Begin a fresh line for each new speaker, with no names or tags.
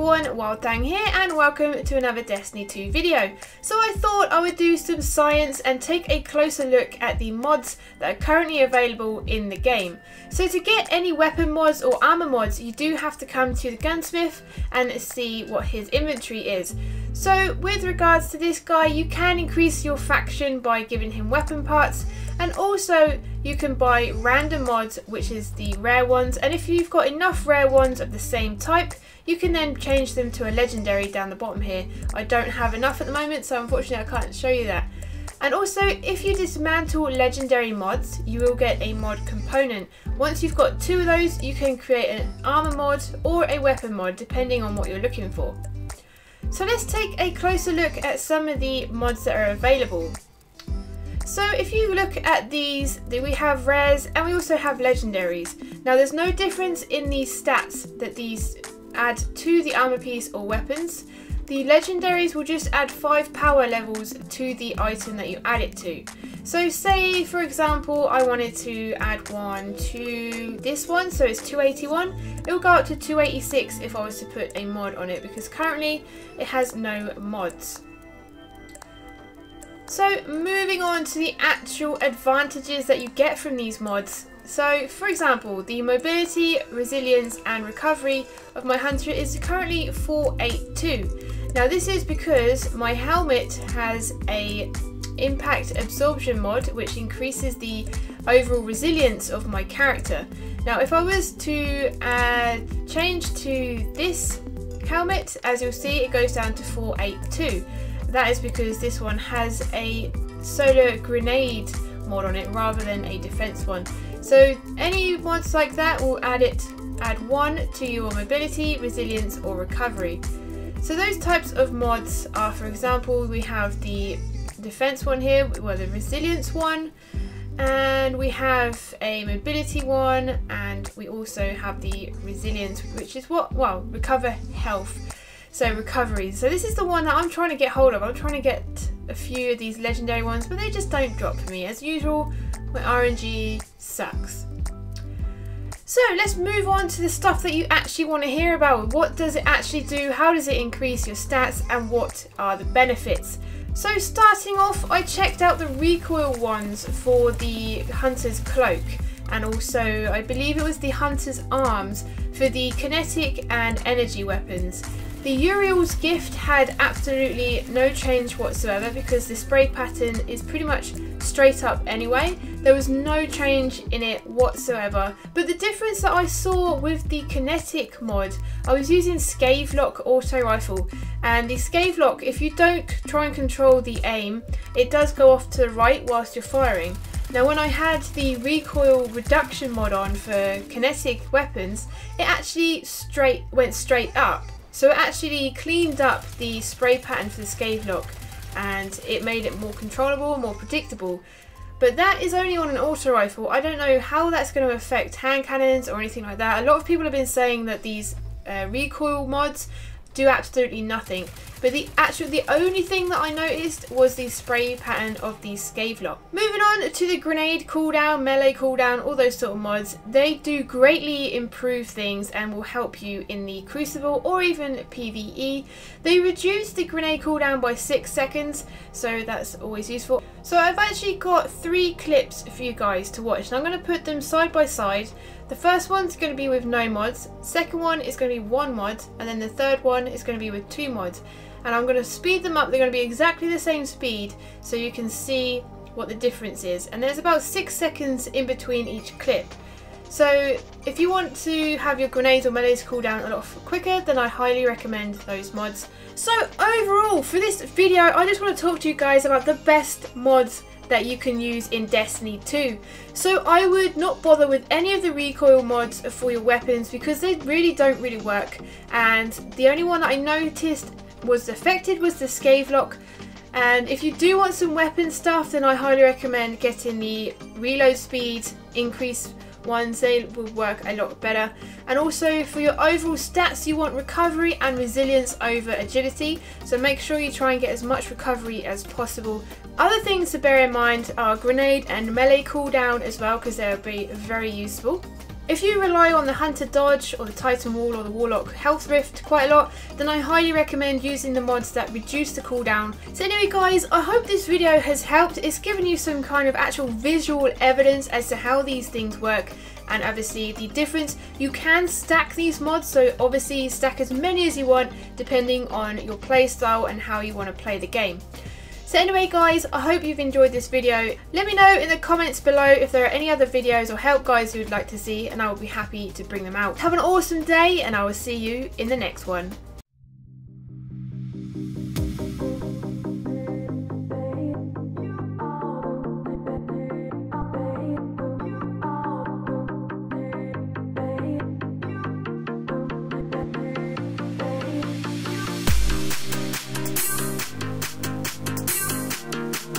everyone, WildeThang here and welcome to another Destiny 2 video. So I thought I would do some science and take a closer look at the mods that are currently available in the game. So to get any weapon mods or armor mods, you do have to come to the gunsmith and see what his inventory is. So with regards to this guy, you can increase your faction by giving him weapon parts, and also you can buy random mods, which is the rare ones, and if you've got enough rare ones of the same type, you can then change them to a legendary down the bottom here. I don't have enough at the moment, so unfortunately I can't show you that. And also, if you dismantle legendary mods, you will get a mod component. Once you've got two of those, you can create an armor mod or a weapon mod, depending on what you're looking for. So let's take a closer look at some of the mods that are available. So if you look at these, we have rares and we also have legendaries. Now there's no difference in these stats that these add to the armor piece or weapons. The legendaries will just add 5 power levels to the item that you add it to. So say for example I wanted to add one to this one, so it's 281. It will go up to 286 if I was to put a mod on it, because currently it has no mods. So moving on to the actual advantages that you get from these mods. So for example, the mobility, resilience and recovery of my hunter is currently 482. Now this is because my helmet has a impact absorption mod which increases the overall resilience of my character. Now if I was to change to this helmet, as you'll see it goes down to 482. That is because this one has a solar grenade mod on it rather than a defense one. So any mods like that will add 1 to your mobility, resilience or recovery. So those types of mods are, for example, we have the defense one here, well the resilience one, and we have a mobility one, and we also have the resilience, which is recover health. So recovery. So this is the one that I'm trying to get hold of. I'm trying to get a few of these legendary ones, but they just don't drop for me. As usual, my RNG sucks. So let's move on to the stuff that you actually want to hear about. What does it actually do? How does it increase your stats? And what are the benefits? So starting off, I checked out the recoil ones for the hunter's cloak. And also, I believe it was the hunter's arms for the kinetic and energy weapons. The Uriel's gift had absolutely no change whatsoever because the spray pattern is pretty much straight up anyway. There was no change in it whatsoever. But the difference that I saw with the kinetic mod, I was using Scavelock auto rifle, and the Scavelock, if you don't try and control the aim, it does go off to the right whilst you're firing. Now when I had the recoil reduction mod on for kinetic weapons, it actually went straight up. So it actually cleaned up the spray pattern for the Scavelock and it made it more controllable and more predictable. But that is only on an auto rifle. I don't know how that's going to affect hand cannons or anything like that. A lot of people have been saying that these recoil mods do absolutely nothing. But the only thing that I noticed was the spray pattern of the Scavelock. Moving on to the grenade cooldown, melee cooldown, all those sort of mods. They do greatly improve things and will help you in the Crucible or even PvE. They reduce the grenade cooldown by 6 seconds, so that's always useful. So I've actually got 3 clips for you guys to watch, and I'm going to put them side by side. The first one's going to be with no mods, second one is going to be 1 mod, and then the third one is going to be with 2 mods. And I'm going to speed them up. They're going to be exactly the same speed so you can see what the difference is. And there's about 6 seconds in between each clip. So if you want to have your grenades or melees cool down a lot quicker, then I highly recommend those mods. So overall, for this video, I just want to talk to you guys about the best mods that you can use in Destiny 2. So I would not bother with any of the recoil mods for your weapons because they don't really work. And the only one that I noticed was affected was the Scavelock. And if you do want some weapon stuff, then I highly recommend getting the reload speed increase ones. They will work a lot better. And also for your overall stats, you want recovery and resilience over agility, so make sure you try and get as much recovery as possible. Other things to bear in mind are grenade and melee cooldown as well, because they'll be very useful. If you rely on the Hunter Dodge or the Titan Wall or the Warlock Health Rift quite a lot, then I highly recommend using the mods that reduce the cooldown. So anyway guys, I hope this video has helped. It's given you some kind of actual visual evidence as to how these things work, and obviously the difference. You can stack these mods, so obviously stack as many as you want depending on your playstyle and how you want to play the game. So anyway guys, I hope you've enjoyed this video. Let me know in the comments below if there are any other videos or help guides you would like to see, and I will be happy to bring them out. Have an awesome day, and I will see you in the next one.